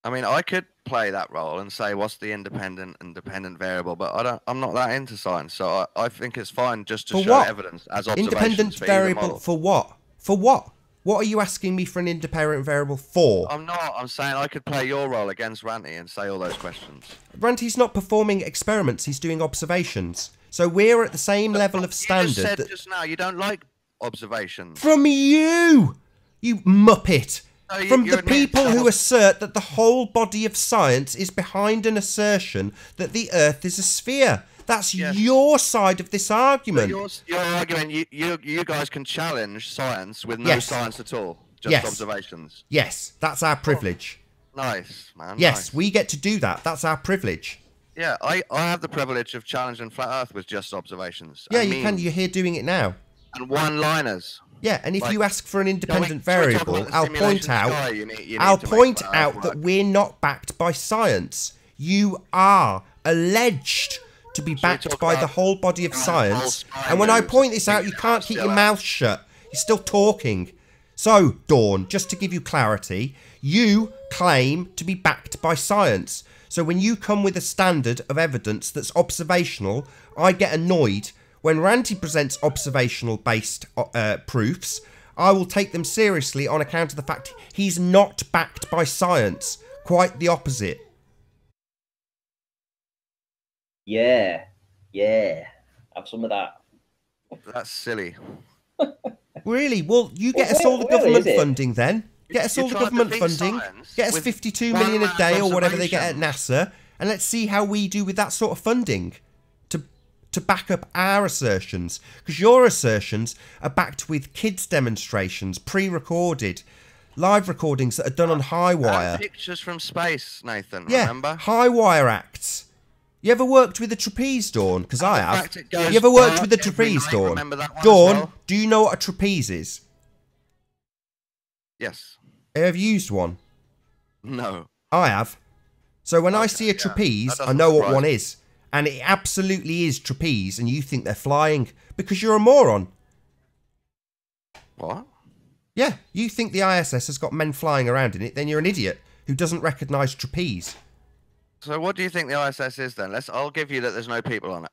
I mean, I could play that role and say what's the independent and dependent variable, but I'm not that into science, so I think it's fine just to show evidence as observations. Independent variable for what? For what? What are you asking me for an independent variable for? I'm not. I'm saying I could play your role against Ranty and say all those questions. Ranty's not performing experiments. He's doing observations. So we're at the same level of standard. You just said just now you don't like observations. From you muppet. No, from the people who assert that the whole body of science is behind an assertion that the Earth is a sphere. That's your side of this argument. Your argument, you guys can challenge science with no science at all. Just observations. Yes, that's our privilege. Nice, man. Yes, nice. we get to do that. That's our privilege. Yeah, I have the privilege of challenging flat Earth with just observations. Yeah, you can. You're here doing it now. And one-liners. Yeah, and if you ask for an independent variable, I'll point out that we're not backed by science. You are alleged to be backed by the whole body of science. And when I point this out, you can't keep your mouth shut. You're still talking. So, Dawn, just to give you clarity, you claim to be backed by science. So when you come with a standard of evidence that's observational, I get annoyed. When Ranty presents observational-based proofs, I will take them seriously on account of the fact he's not backed by science. Quite the opposite. Yeah. Have some of that. That's silly. Really? Well, you get us all the government funding then. Get us all the government funding. Get us 52 million a day or whatever they get at NASA. And let's see how we do with that sort of funding. To back up our assertions, because your assertions are backed with kids demonstrations, pre-recorded, live recordings that are done on Highwire. Pictures from space, Nathan. Yeah, remember? Highwire acts. You ever worked with a trapeze, Dawn? Because I have. You ever worked with a trapeze, Dawn? Dawn, do you know what a trapeze is? Yes. Have you used one? No. I have. So when I see a trapeze, I know what one is. And it absolutely is trapeze, and you think they're flying because you're a moron. What? Yeah, you think the ISS has got men flying around in it, then you're an idiot who doesn't recognise trapeze. So what do you think the ISS is then? I'll give you that there's no people on it.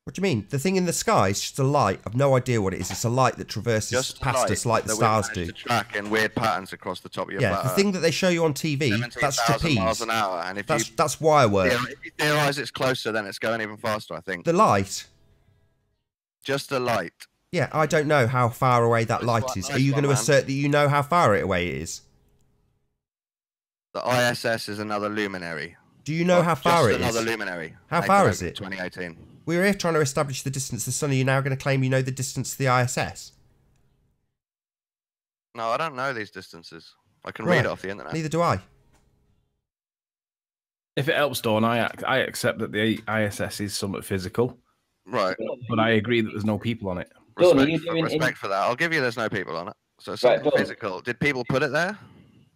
What do you mean? The thing in the sky is just a light. I've no idea what it is. It's a light that traverses past us like the stars do. To track in weird patterns across the top of your the thing that they show you on TV, that's trapeze. Miles an hour, and if that's wire work. If you theorise it's closer, then it's going even faster, I think. The light? Just a light. Yeah, I don't know how far away that light is. Are you going to assert that you know how far away it is? The ISS is another luminary. Do you know how far it is? Another luminary. How far is it? 2018. We were here trying to establish the distance to the sun. Are you now going to claim you know the distance to the ISS? No, I don't know these distances. I can read it off the internet. Neither do I. If it helps, Dawn, I accept that the ISS is somewhat physical. Right. But I agree that there's no people on it. Respect for that. I'll give you there's no people on it. So it's something physical. Did people put it there?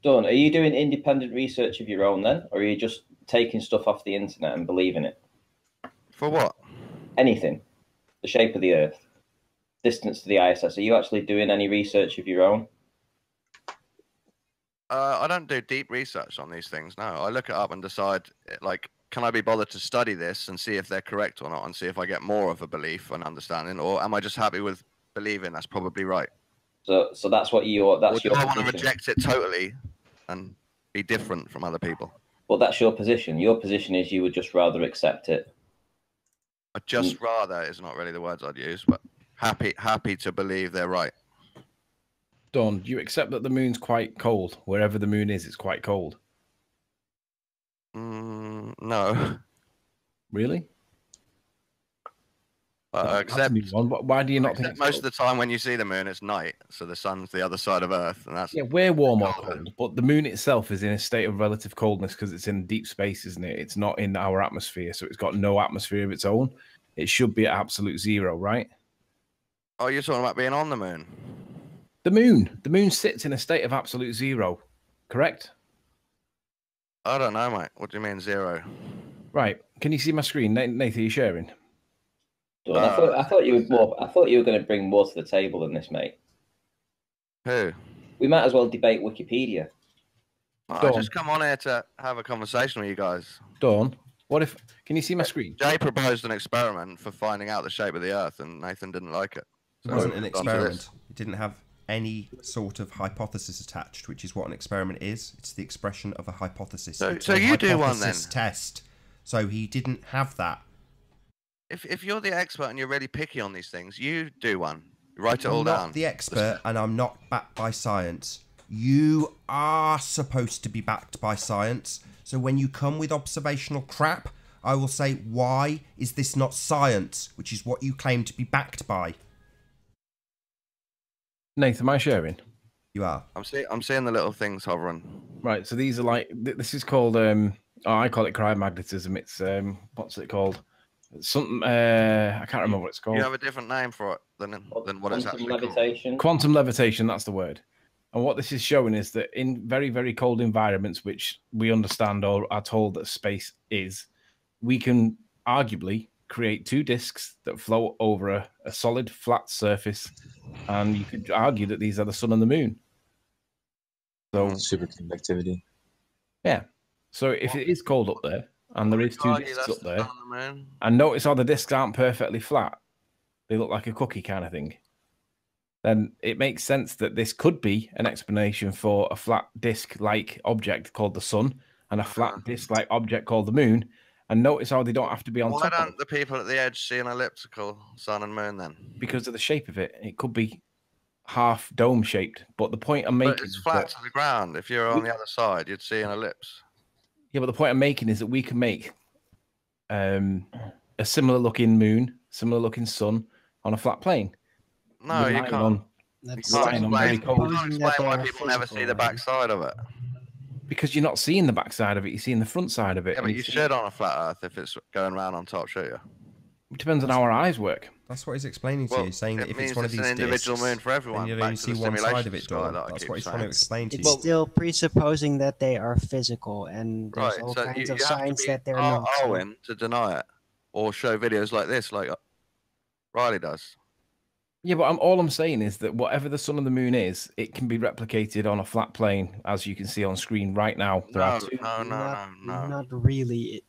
Dawn, are you doing independent research of your own then? Or are you just taking stuff off the internet and believing it? For what? Anything. The shape of the Earth. Distance to the ISS. Are you actually doing any research of your own? I don't do deep research on these things, no. I look it up and decide, like, can I be bothered to study this and see if they're correct or not and see if I get more of a belief and understanding, or am I just happy with believing that's probably right? So that's what your I want to reject it totally and be different from other people. Well, that's your position. Your position is you would just rather accept it. Just rather is not really the words I'd use, but happy to believe they're right. Dawn, do you accept that the moon's quite cold? Wherever the moon is, it's quite cold. No. Really? Except why do you not think most of the time when you see the moon, it's night, so the sun's the other side of Earth, and that's we're warm or cold, but the moon itself is in a state of relative coldness because it's in deep space, isn't it? It's not in our atmosphere, so it's got no atmosphere of its own. It should be at absolute zero, right? Oh, you're talking about being on the moon? The moon sits in a state of absolute zero, correct? I don't know, mate. What do you mean zero? Right. Can you see my screen, Nathan? Are you sharing? I thought you were going to bring more to the table than this, mate. Who? We might as well debate Wikipedia. I just come on here to have a conversation with you guys. Dawn, what if? Can you see my screen? Jay proposed an experiment for finding out the shape of the Earth, and Nathan didn't like it. So it wasn't an experiment. It didn't have any sort of hypothesis attached, which is what an experiment is. It's the expression of a hypothesis. So you do one then. Test. So he didn't have that. If you're the expert and you're really picky on these things, you do one. Write it all down. I'm not the expert, and I'm not backed by science. You are supposed to be backed by science. So when you come with observational crap, I will say, why is this not science? Which is what you claim to be backed by. Nathan, am I sharing? You are. I'm seeing the little things hovering. Right. So these are like, this is called, I call it cryomagnetism. It's, what's it called? Something, I can't remember what it's called. You have a different name for it than what it's actually levitation. Quantum levitation, that's the word. And what this is showing is that in very, very cold environments, which we understand or are told that space is, we can arguably create two disks that float over a solid, flat surface. And you could argue that these are the sun and the moon. So superconductivity. Yeah. So if it is cold up there, and there is two discs up there, and notice how the discs aren't perfectly flat, they look like a cookie kind of thing, then it makes sense that this could be an explanation for a flat disc-like object called the sun and a flat disc-like object called the moon. And notice how they don't have to be on top. Why don't the people at the edge see an elliptical sun and moon then? Because of the shape of it. It could be half dome shaped. But the point I'm making is flat to the ground. If you're on the other side, you'd see an ellipse. Yeah, but the point I'm making is that we can make a similar looking moon, similar looking sun on a flat plane. No, you can't. You can't explain why people never see the back side of it. Because you're not seeing the back side of it, you're seeing the front side of it. Yeah, but you should on a flat Earth if it's going round on top, should you? It depends on how our eyes work. That's what he's explaining to you, saying that if it's one of these an individual moon for everyone, then you only see one side of it, Dawn. That's what he's trying to explain to you. It's still presupposing that they are physical, and there's all kinds of signs that they're not. Owen to deny it, or show videos like this, like Riley does. Yeah, but all I'm saying is that whatever the sun and the moon is, it can be replicated on a flat plane, as you can see on screen right now. No. Not really.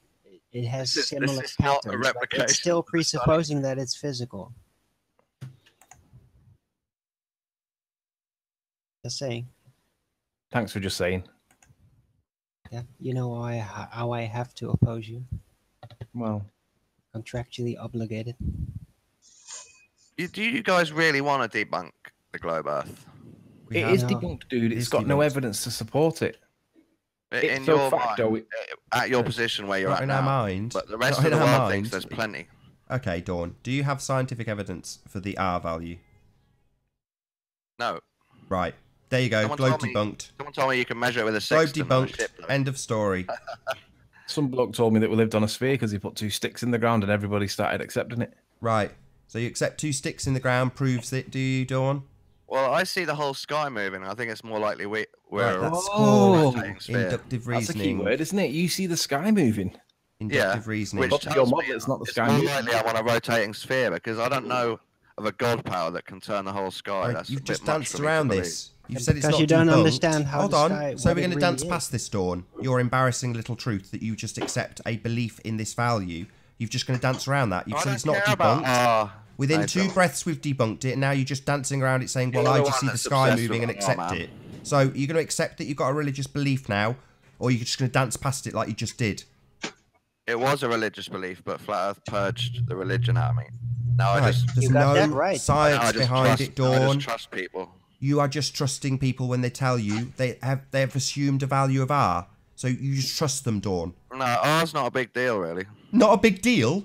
It has similar patterns. It's still presupposing that it's physical. Just saying. Thanks for just saying. Yeah, you know how I have to oppose you. Well, contractually obligated. Do you guys really want to debunk the globe Earth? It is debunked, dude. It's got no evidence to support it. In your mind, at your position where you're at now, mind, but the rest of the world thinks there's plenty. Okay, Dawn, do you have scientific evidence for the R value? No. Right. There you go. Globe debunked. Someone told me you can measure it with a sextant. Globe debunked. End of story. Some bloke told me that we lived on a sphere because he put two sticks in the ground and everybody started accepting it. Right. So you accept two sticks in the ground proves it, do you, Dawn? Well, I see the whole sky moving. I think it's more likely we're that's inductive reasoning. That's a key word, isn't it? You see the sky moving. Inductive reasoning. Which your model, it's not the sky moving. Likely I'm on a rotating sphere because I don't know of a god power that can turn the whole sky. That's you've just danced around this. You've said it's because not you don't debunked. understand how. Hold the on. sky, So we're going to really dance is. past this, Dawn. Your embarrassing little truth that you just accept a belief in this value. You're just going to dance around that. You've said it's not debunked. Within two breaths, we've debunked it, and now you're just dancing around it saying, well, I just see the sky moving and accept it. So you're going to accept that you've got a religious belief now, or you're just going to dance past it like you just did? It was a religious belief, but Flat Earth purged the religion out of me. Now There's no science behind it, Dawn. I just trust people. You are just trusting people when they tell you they have assumed a value of R. So you just trust them, Dawn. No, R's not a big deal, really. Not a big deal.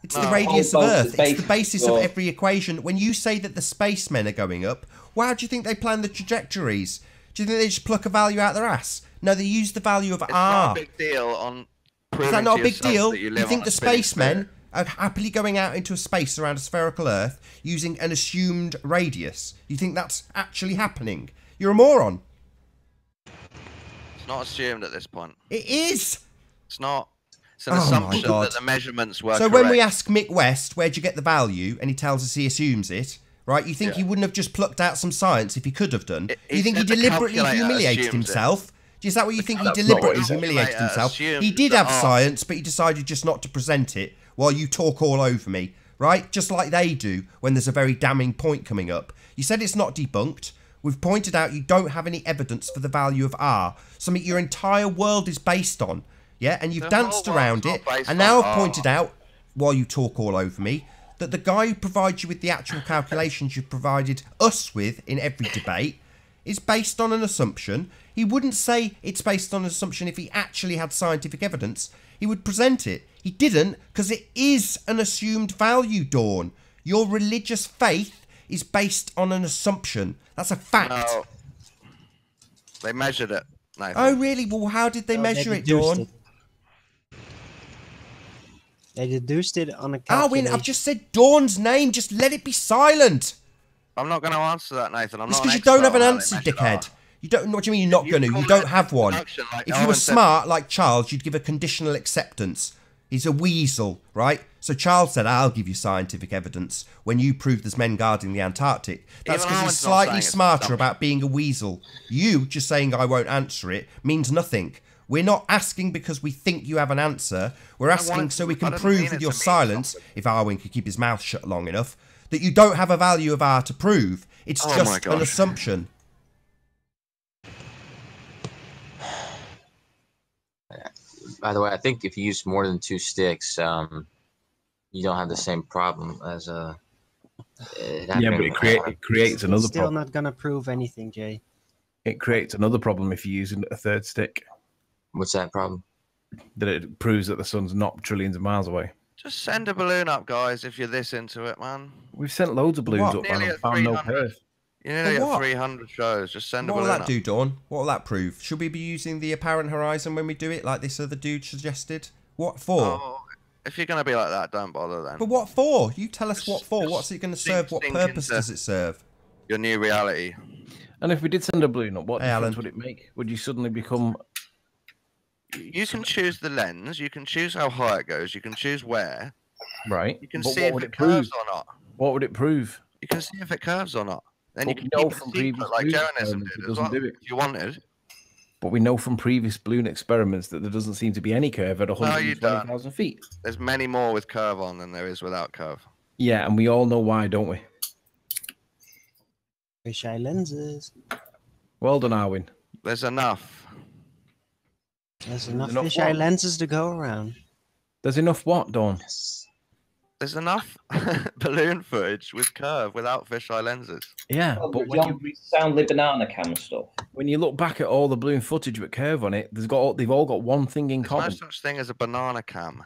It's the radius of Earth. It's the basis of or... every equation. When you say that the spacemen are going up, well, how do you think they plan the trajectories? Do you think they just pluck a value out their ass? No, they use the value of R. It's not a big deal on proving Is that not a to big yourself deal? that you You live think on the a spinning spacemen sphere. are happily going out into a space around a spherical Earth using an assumed radius? You think that's actually happening? You're a moron. It's not assumed at this point. It is. It's not. It's an Oh my assumption God. that the measurements were So correct. when we ask Mick West, where'd you get the value? And he tells us he assumes it, right? You think he wouldn't have just plucked out some science if he could have done? He You think he said the deliberately calculator humiliated assumes himself? Is that what you think? He That's not what deliberately he said. humiliated himself? Assumes He did that have science, but he decided just not to present it while you talk all over me, right? Just like they do when there's a very damning point coming up. You said it's not debunked. We've pointed out you don't have any evidence for the value of R, something your entire world is based on. Yeah, and you've The danced whole around world's it, not based and now on I've R. pointed out, while you talk all over me, that the guy who provides you with the actual calculations you've provided us with in every debate is based on an assumption. He wouldn't say it's based on an assumption if he actually had scientific evidence. He would present it. He didn't, because it is an assumed value, Dawn. Your religious faith is based on an assumption. That's a fact. No. They measured it, Nathan. Oh, really? Well, how did they measure it, Dawn? They deduced it on a calculation. Arwin, I've just said Dawn's name. Just let it be silent. I'm not going to answer that, Nathan. I'm It's not because an you don't have an expert on how they answer, measured dickhead. You don't. What do you mean you're not going to? You call don't it have one. production, like If you Owen were said- smart like Charles, you'd give a conditional acceptance. He's a weasel, right? So Charles said, "I'll give you scientific evidence when you prove there's men guarding the Antarctic." That's Even because he's Owen's not slightly saying it's smarter dumb. about being a weasel. You just saying I won't answer it means nothing. We're not asking because we think you have an answer. We're asking so we I can didn't prove mean with it your to mean silence, something. if Arwin could keep his mouth shut long enough, that you don't have a value of R to prove. It's Oh my just an gosh. assumption. By the way, I think if you use more than 2 sticks, you don't have the same problem as Yeah, but it creates another It's still problem. not gonna prove anything, Jay. It creates another problem if you're using a third stick. What's that problem? That it proves that the sun's not trillions of miles away. Just send a balloon up, guys, if you're this into it, man. We've sent loads of balloons What? up and Nearly I've at found no 300. curve. You're nearly For at what? 300 shows. Just send a What will balloon that up. do, Dawn? What will that prove? Should we be using the apparent horizon when we do it, like this other dude suggested? What for? Oh, if you're going to be like that, don't bother then. But what for? You tell us what for. Just What's it going to serve? What sink purpose into- does it serve? Your new reality. And if we did send a balloon up, what Hey, difference Alan. would it make? Would you suddenly become... You can choose the lens. You can choose how high it goes. You can choose where. Right. You can but see what if would it it prove? curves or not. What would it prove? You can see if it curves or not. Then you But can we know keep it from secret previous like balloon Jonism experiments did it as doesn't well, do it. if you wanted. But we know from previous balloon experiments that there doesn't seem to be any curve at you 120,000 feet. There's many more with curve on than there is without curve. Yeah, and we all know why, don't we? Fisheye lenses. Well done, Arwin. There's enough. There's enough enough fisheye what? lenses to go around. There's enough what, Dawn? There's enough balloon footage with curve without fisheye lenses. Yeah, Oh, but John, soundly banana cam stuff. when you look back at all the balloon footage with curve on it, they've all got one thing in There's no common. such thing as a banana cam.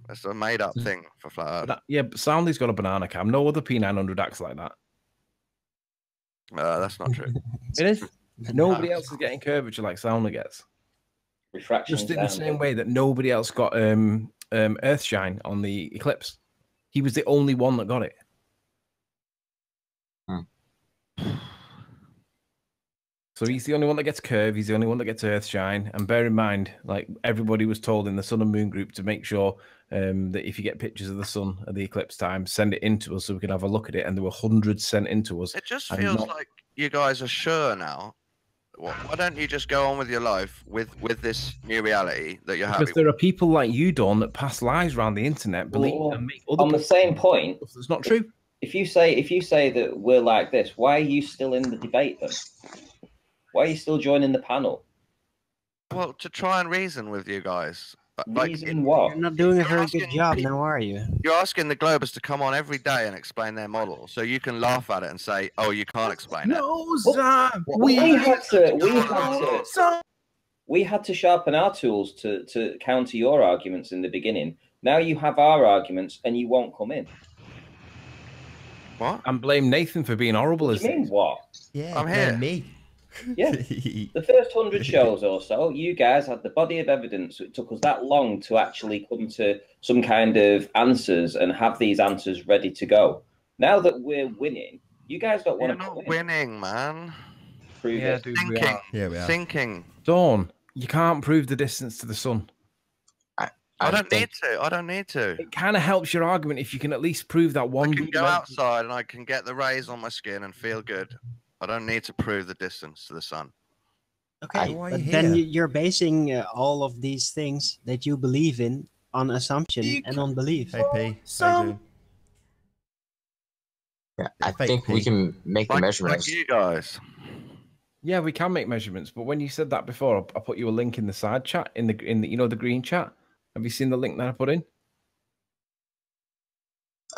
That's a made-up thing for flat Earth. Yeah, but Soundly's got a banana cam. No other P900 acts like that. That's not true. It is. Nobody else is getting curvature like Soundly gets. Refraction. Just in the sound. same way that nobody else got Earthshine on the Eclipse. He was the only one that got it. So he's the only one that gets curve. He's the only one that gets Earthshine. And bear in mind, like everybody was told in the Sun and Moon group to make sure that if you get pictures of the sun at the eclipse time, send it in to us so we can have a look at it. And there were hundreds sent in to us. It just and feels not- like you guys are sure now. Why don't you just go on with your life with this new reality that you're happy Because there are people like you, Dawn, that pass lies around the internet, believe Well, and make other on the people same point, stuff that's not true. if you say that we're like this, why are you still in the debate then? Why are you still joining the panel? Well, to try and reason with you guys. Reason what? You're not doing a very good job now, are you? You're asking the Globers to come on every day and explain their model, so you can laugh at it and say, "Oh, you can't explain it." No, Sam. We had to sharpen our tools to counter your arguments in the beginning. Now you have our arguments and you won't come in. What? And blame Nathan for being horrible. What do you mean what? Yeah, I'm here. Me. Yeah. The first 100 shows or so, you guys had the body of evidence. It took us that long to actually come to some kind of answers and have these answers ready to go. Now that we're winning, you guys don't want to We're not winning, man. Prove it. Dude, Thinking. Yeah, we are. Thinking. Dawn, you can't prove the distance to the sun. I don't need to. I don't need to. It kind of helps your argument if you can at least prove that one. I can go outside and I can get the rays on my skin and feel good. I don't need to prove the distance to the sun. Okay, but then you're basing all of these things that you believe in on assumption and on belief. Hey, P. How you doing? Yeah, I think we can make the measurements. Like you guys. Yeah, we can make measurements. But when you said that before, I put you a link in the side chat in the the green chat. Have you seen the link that I put in?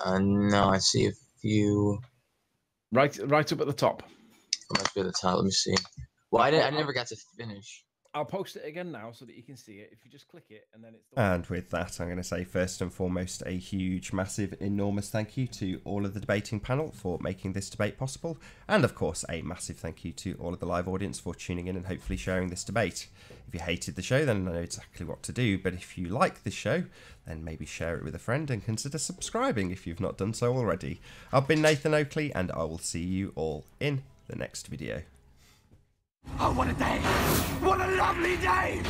No, I see a few. Right up at the top. It must be at the top. Let me see. Well, I never got to finish. I'll post it again now so that you can see it. If you just click it and then it's. And with that, I'm going to say first and foremost a huge, massive, enormous thank you to all of the debating panel for making this debate possible. And of course, a massive thank you to all of the live audience for tuning in and hopefully sharing this debate. If you hated the show, then I know exactly what to do. But if you like this show, then maybe share it with a friend and consider subscribing if you've not done so already. I've been Nathan Oakley, and I will see you all in the next video. Oh, what a day! What a lovely day!